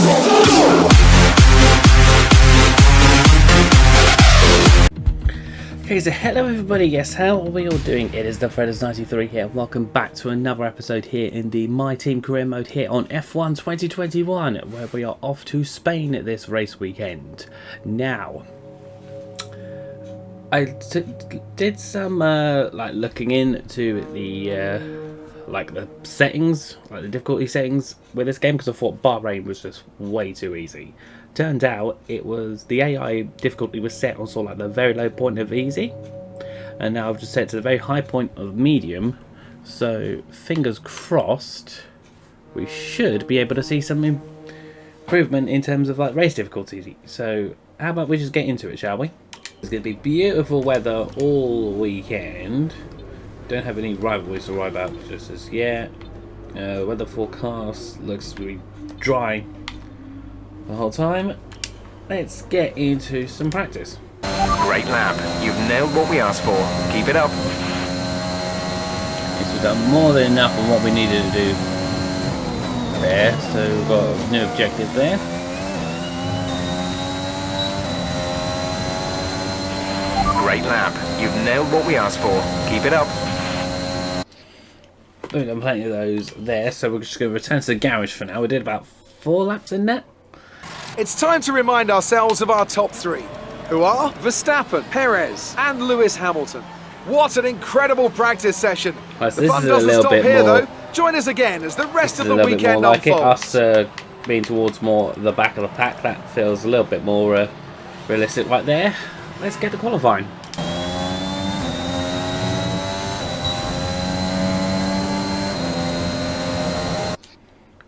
Okay, so hello everybody, yes, how are we all doing? It is the Fredders93 here, welcome back to another episode here in the My Team Career mode here on F1 2021, where we are off to Spain this race weekend. Now, I did some like looking into the the settings, like the difficulty settings with this game, because I thought Bahrain was just way too easy. Turned out it was the AI difficulty was set on sort of like the very low point of easy, and now I've just set to the very high point of medium. So fingers crossed, we should be able to see some improvement in terms of like race difficulty. So how about we just get into it, shall we? It's going to be beautiful weather all weekend. Don't have any rivalries to worry about just as yet. Weather forecast looks to be dry the whole time. Let's get into some practice. Great lap. You've nailed what we asked for. Keep it up. We've done more than enough of what we needed to do there, so we've got a new objective there. Great lap. You've nailed what we asked for. Keep it up. We've done plenty of those there, so we're just going to return to the garage for now. We did about 4 laps in that. It's time to remind ourselves of our top 3, who are Verstappen, Perez and Lewis Hamilton. What an incredible practice session. Right, so the this fun is doesn't a little stop bit here more, though. Join us again as the rest of the a little bit more weekend like unfolds. it. Us being towards more the back of the pack, that feels a little bit more realistic right there. Let's get to qualifying.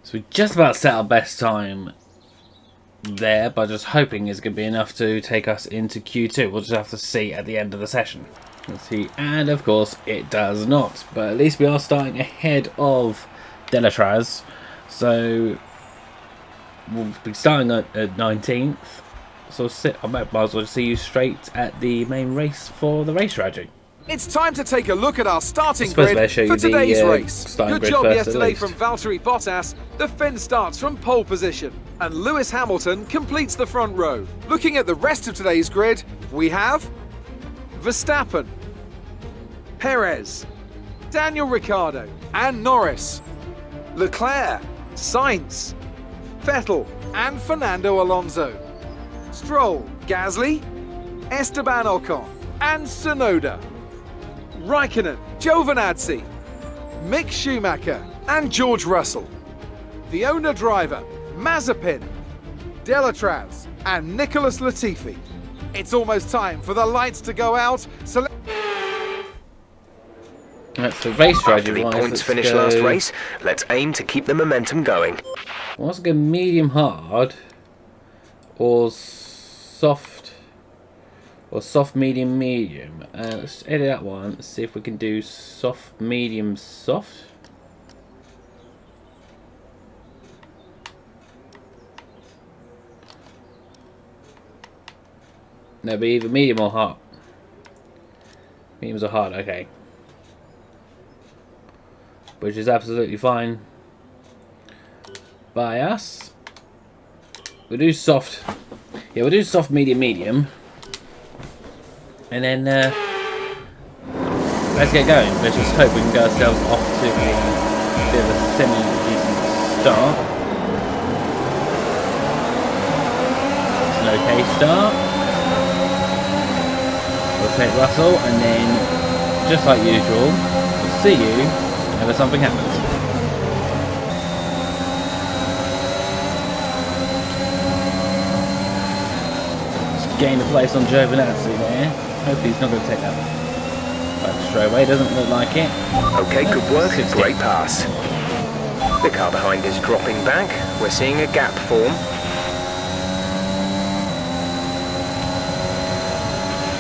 So we just about set our best time there, but just hoping it's going to be enough to take us into Q2. We'll just have to see at the end of the session. Let's see, and of course it does not, but at least we are starting ahead of Delatraz, so we'll be starting at 19th. So I might as well see you straight at the main race for the race strategy. It's time to take a look at our starting grid I show you for today's race. Good job yesterday from Valtteri Bottas. The Finn starts from pole position, and Lewis Hamilton completes the front row. Looking at the rest of today's grid, we have Verstappen, Perez, Daniel Ricciardo and Norris, Leclerc, Sainz, Vettel and Fernando Alonso, Stroll, Gasly, Esteban Ocon and Tsunoda, Raikkonen, Giovinazzi, Mick Schumacher and George Russell, the owner-driver, Mazepin, Delatraz and Nicholas Latifi. It's almost time for the lights to go out, so that's the race strategy. After the points finished last race, let's aim to keep the momentum going. What's good, medium hard or soft? Or soft, medium, medium. Let's edit that one. Let's see if we can do soft, medium, soft. No, but either medium or hard. Mediums are hard, okay. Which is absolutely fine by us. We'll do soft. Yeah, we'll do soft, medium, medium. And then let's get going. Let's just hope we can get ourselves off to a bit of a semi-decent start. It's an okay start. We'll take Russell, and then, just like usual, we'll see you whenever something happens. Just gain a place on Giovinazzi there. Hopefully he's not going to take that back straight away. Doesn't look like it. Okay, good work. 60. Great pass. The car behind is dropping back. We're seeing a gap form.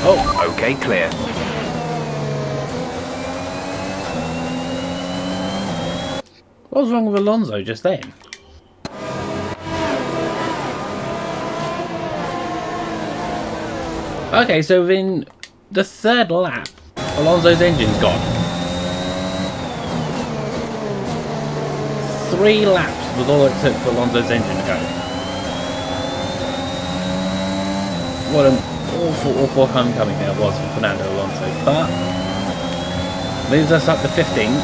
Oh, Okay, clear. what was wrong with Alonso just then? Okay, so within the 3rd lap, Alonso's engine's gone. 3 laps was all it took for Alonso's engine to go. what an awful homecoming there was for Fernando Alonso. But moves us up to 15th.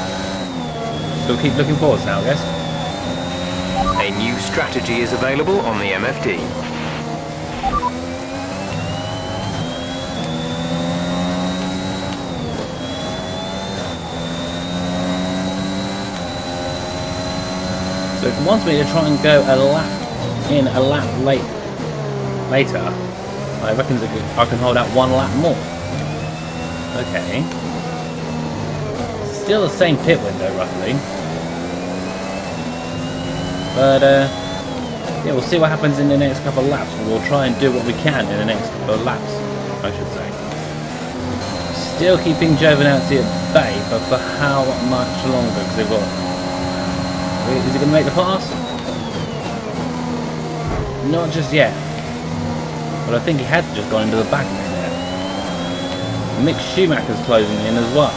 Still keep looking forwards now, I guess. A new strategy is available on the MFD. So if it wants me to try and go a lap later, I reckon I can hold out 1 lap more. Okay. Still the same pit window, roughly. But, yeah, we'll see what happens in the next couple of laps. We'll try and do what we can in the next couple of laps, I should say. Still keeping Giovinazzi at bay, but for how much longer? Because they've got... Is he going to make the pass? Not just yet. But I think he had just gone into the back of it there. Mick Schumacher's closing in as well.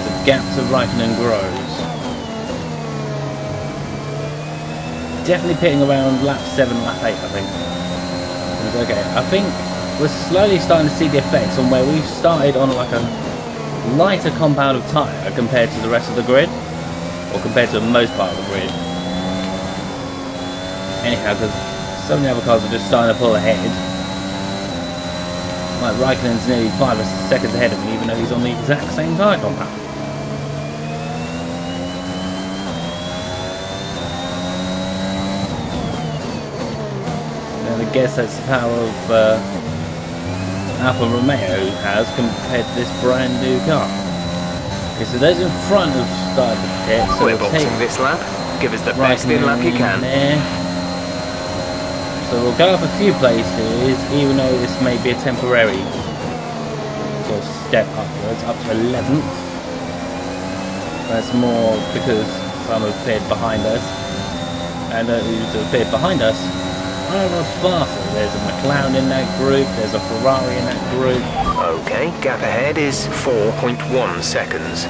The gap to Raikkonen grows. Definitely pitting around lap 7, lap 8, I think. It's okay. I think we're slowly starting to see the effects on where we've started on like a lighter compound of tyre compared to the rest of the grid, or compared to most part of the grid. Anyhow, because some of the other cars are just starting to pull ahead. Like Raikkonen's nearly 5 seconds ahead of me, even though he's on the exact same tyre compound. And I guess that's the power of Alfa Romeo has compared to this brand new car. Okay, so those in front have started the pit, so We're boxing this lap. Give us the best in lap you can. There. So we'll go up a few places, even though this may be a temporary sort of step upwards, up to 11th. That's more because some have appeared behind us, and those who appeared behind us are a lot faster. There's a McLaren in that group, there's a Ferrari in that group. Okay, gap ahead is 4.1 seconds.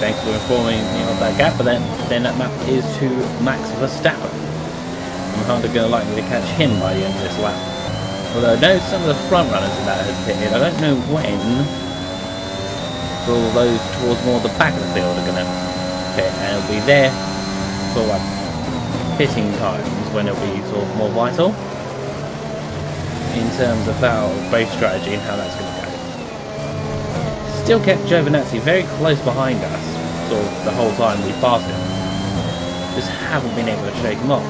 Thanks for informing me of that gap, but then that map is to Max Verstappen. I'm hardly going to likely to catch him by the end of this lap. Although I know some of the front runners in that had pitted. I don't know when. So all those towards more the back of the field are going to pit, and it'll be there for like pitting times when it'll be sort of more vital in terms of our race strategy and how that's going to go. Still kept Giovinazzi very close behind us, sort of the whole time we passed him. Just haven't been able to shake him off.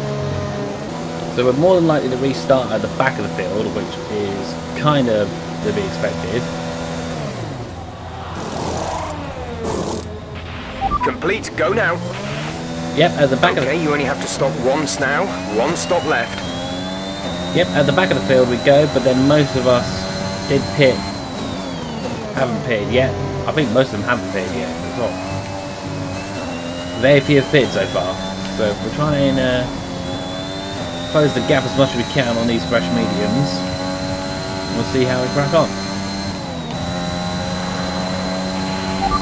So we're more than likely to restart at the back of the field, which is kind of to be expected. Complete, go now. Yep, at the back of the... Okay, you only have to stop once now. 1 stop left. Yep, at the back of the field we go, but then most of us did pit. Haven't pitted yet. I think most of them haven't pitted yet as well. Very few have pitted so far. So if we're trying to close the gap as much as we can on these fresh mediums, we'll see how we crack on.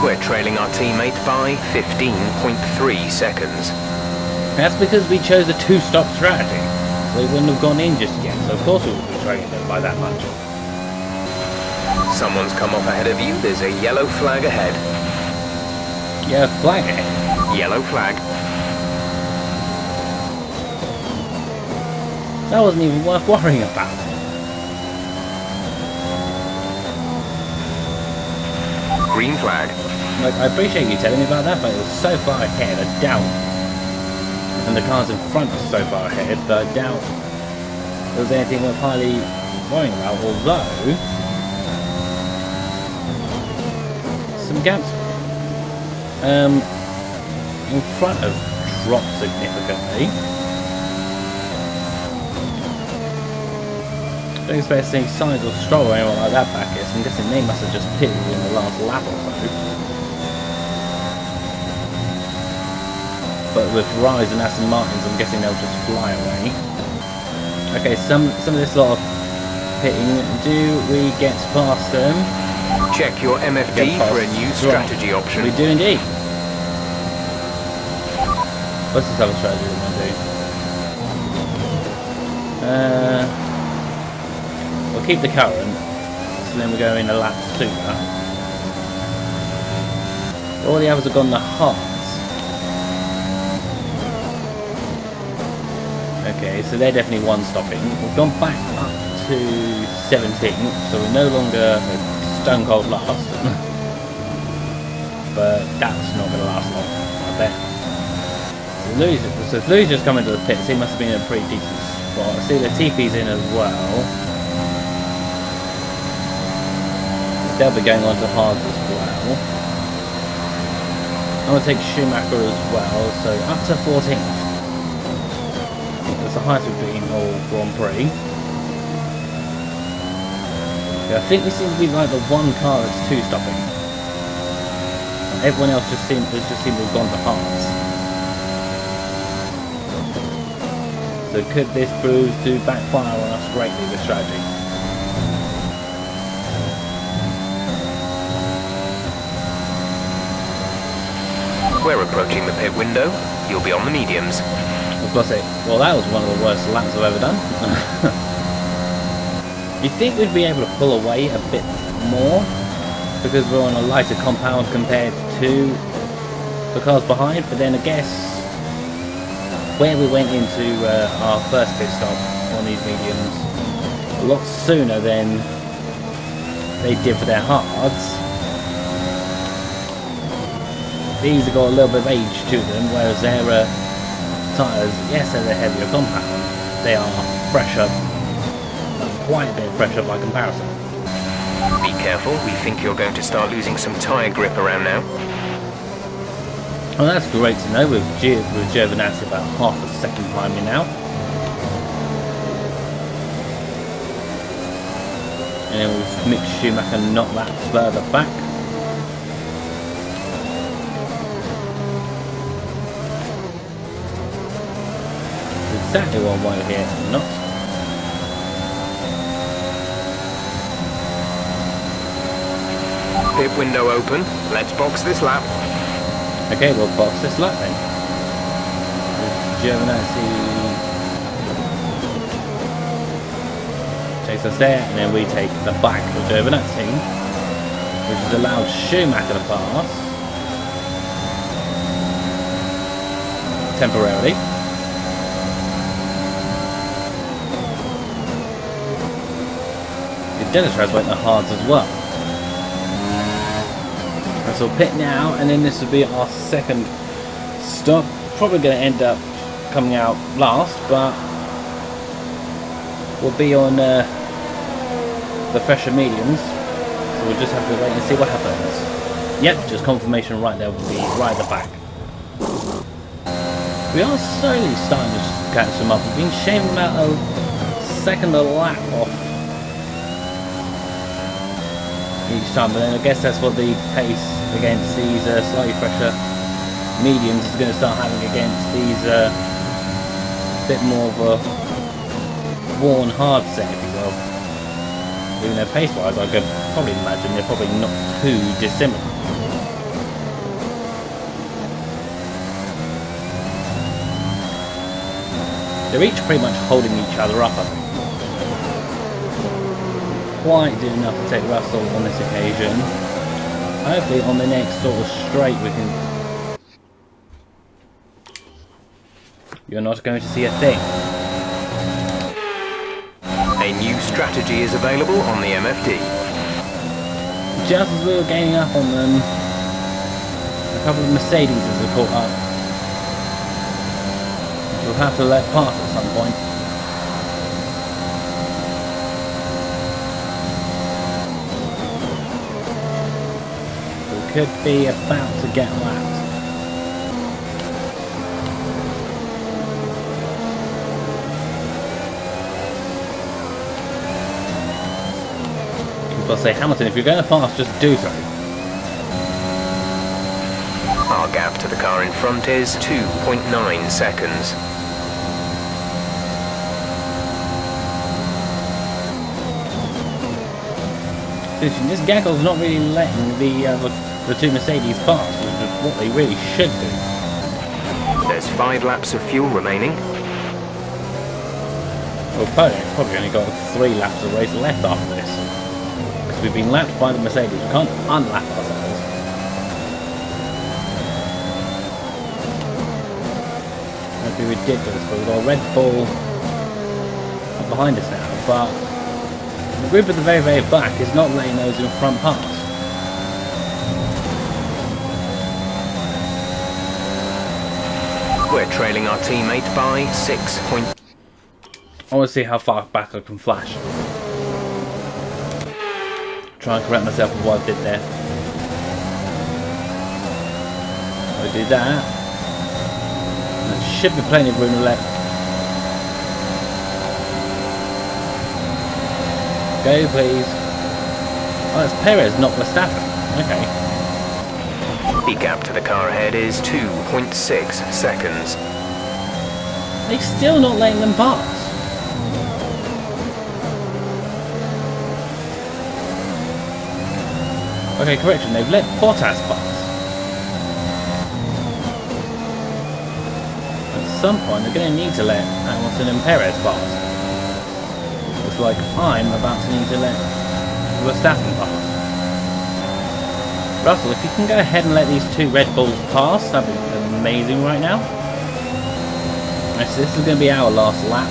We're trailing our teammate by 15.3 seconds. That's because we chose a 2-stop strategy. So we wouldn't have gone in just yet. So of course we would be trailing them by that much. Someone's come off ahead of you. There's a yellow flag ahead. Yeah, flag ahead. Yellow flag. That wasn't even worth worrying about. Green flag. Like, I appreciate you telling me about that, but it was so far ahead, I doubt. And the cars in front are so far ahead that I doubt there was anything worth highly worrying about, although some gaps in front have dropped significantly. I don't expect to see signs of Stroll or anyone like that back here, so I'm guessing they must have just pitted in the last lap or so. But with Ferraris and Aston Martins, I'm guessing they'll just fly away. Okay, some of this lot of pitting, do we get past them? Check your MFD for a new strategy option. We do indeed. What's this other strategy we want to do? We'll keep the current, so then we go in a lap sooner. All the others have gone the hards. Okay, so they're definitely one stopping. We've gone back up to 17th, so we're no longer stone cold last. But that's not going to last long, I bet. So if Louis just come into the pits, he must have been in a pretty decent spot. I see Latifi's in as well. They'll be going on to hards as well. I'm going to take Schumacher as well, so up to 14th. That's the highest we've been all Grand Prix. Yeah, I think we seem to be like the one car that's two stopping. Everyone else just seems to have gone to hards. So could this prove to backfire on us greatly, this strategy? We're approaching the pit window. You'll be on the mediums. I was going to say, well, that was one of the worst laps I've ever done. You'd think we'd be able to pull away a bit more because we're on a lighter compound compared to the cars behind, but then I guess where we went into our first pit stop on these mediums a lot sooner than they did for their hards. These have got a little bit of age to them, whereas their tyres, yes, they're heavier compound, they are fresher, quite a bit fresher by comparison. Be careful, we think you're going to start losing some tyre grip around now. Well, that's great to know. We've Giovinazzi about half a second behind me now. And then we've Mick Schumacher not that further back. Exactly what I wanted here, not. Pit window open. Let's box this lap. Okay, we'll box this lap then. Giovinazzi takes us there, and then we take the back of Giovinazzi, which has allowed Schumacher to pass temporarily. Dennis Raz went the hards as well. So we'll pit now, and then this will be our second stop. Probably going to end up coming out last, but we'll be on the fresher mediums, so we'll just have to wait and see what happens. Yep, just confirmation right there, will be right at the back. We are slowly starting to catch them up. We've been shaving about a second a lap off each time, but then I guess that's what the pace against these slightly fresher mediums is going to start having against these bit more of a worn hard set, if you will. Even though pace wise I could probably imagine they're probably not too dissimilar. They're each pretty much holding each other up, I think. Quite did enough to take Russell on this occasion. Hopefully on the next sort of straight we can... You're not going to see a thing. A new strategy is available on the MFD. Just as we were gaining up on them, a couple of Mercedes have caught up. We'll have to let pass at some point. Could be about to get lapped. I was going to say, Hamilton, if you're going to pass, just do so. Our gap to the car in front is 2.9 seconds. This Gaggle's not really letting the two Mercedes pass, which is what they really should do. There's 5 laps of fuel remaining. Well, probably only got 3 laps of race left after this. Because we've been lapped by the Mercedes. We can't unlap ourselves. That'd be ridiculous, but we've got a Red Bull up behind us now. But the group at the very, very back is not letting those in front pass. We're trailing our teammate by 6 points. I want to see how far back I can flash. Try and correct myself with what I did there. I do that. There should be plenty of room left. Go please. Oh, it's Perez, not Verstappen. Okay. The gap to the car ahead is 2.6 seconds. They're still not letting them pass. Okay, correction, they've let Bottas pass. At some point, they're going to need to let Hamilton and Perez pass. Looks like I'm about to need to let Verstappen pass. Russell, if you can go ahead and let these 2 Red Bulls pass, that'd be amazing right now. So this is going to be our last lap.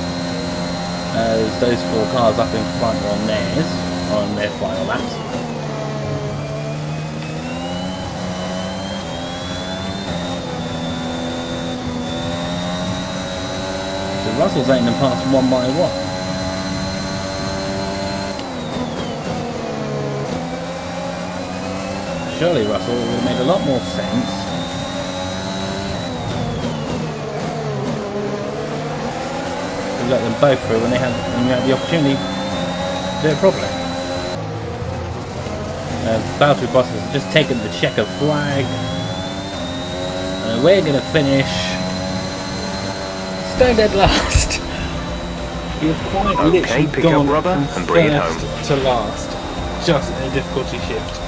As those 4 cars up in front are on theirs, or on their final laps. Russell's letting them pass one by one. Surely Russell would have made a lot more sense to let them both through when you had the opportunity to do it properly. Valtteri Bottas has just taken the checker flag. And we're going to finish stone dead last. You've quite literally pick gone up rubber from and bring it home first to last, just in a difficulty shift.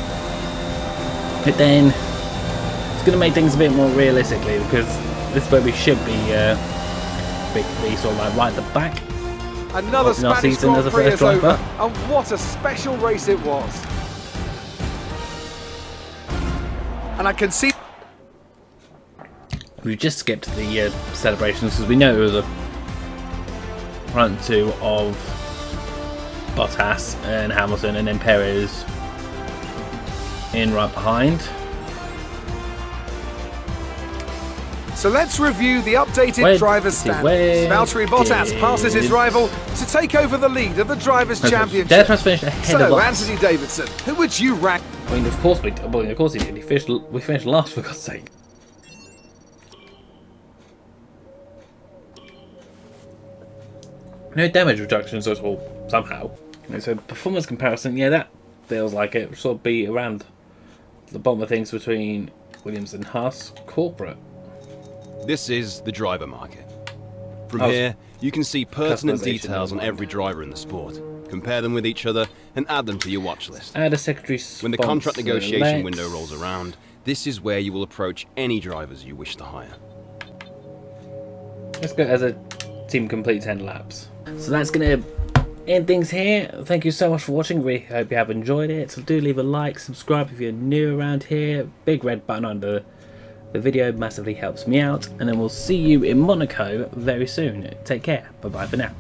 But then it's going to make things a bit more realistically, because this is where we should be, be sort of like right at the back. Another Spanish Grand Prix is over, and what a special race it was. And I can see. We just skipped the celebrations because we know it was a front 2 of Bottas and Hamilton, and then Perez in right behind. So let's review the updated driver's standings. Valtteri Bottas passes his rival to take over the lead of the Drivers' Championship. Finished ahead of us. Anthony Davidson, who would you rank? I mean, of course he did. We finished last, for God's sake. No damage reductions at all, somehow. So performance comparison, yeah, that feels like it should sort of be around the bottom of things between Williams and Haas corporate. This is the driver market. From here, you can see pertinent details on every driver in the sport. Compare them with each other and add them to your watch list. Add a secondary sponsor. When the contract negotiation window rolls around, this is where you will approach any drivers you wish to hire. Let's go as a team complete 10 laps. So that's going to end things here. Thank you so much for watching. We hope you have enjoyed it. So do leave a like, subscribe if you're new around here. Big red button under the video massively helps me out. And then we'll see you in Monaco very soon. Take care. Bye bye for now.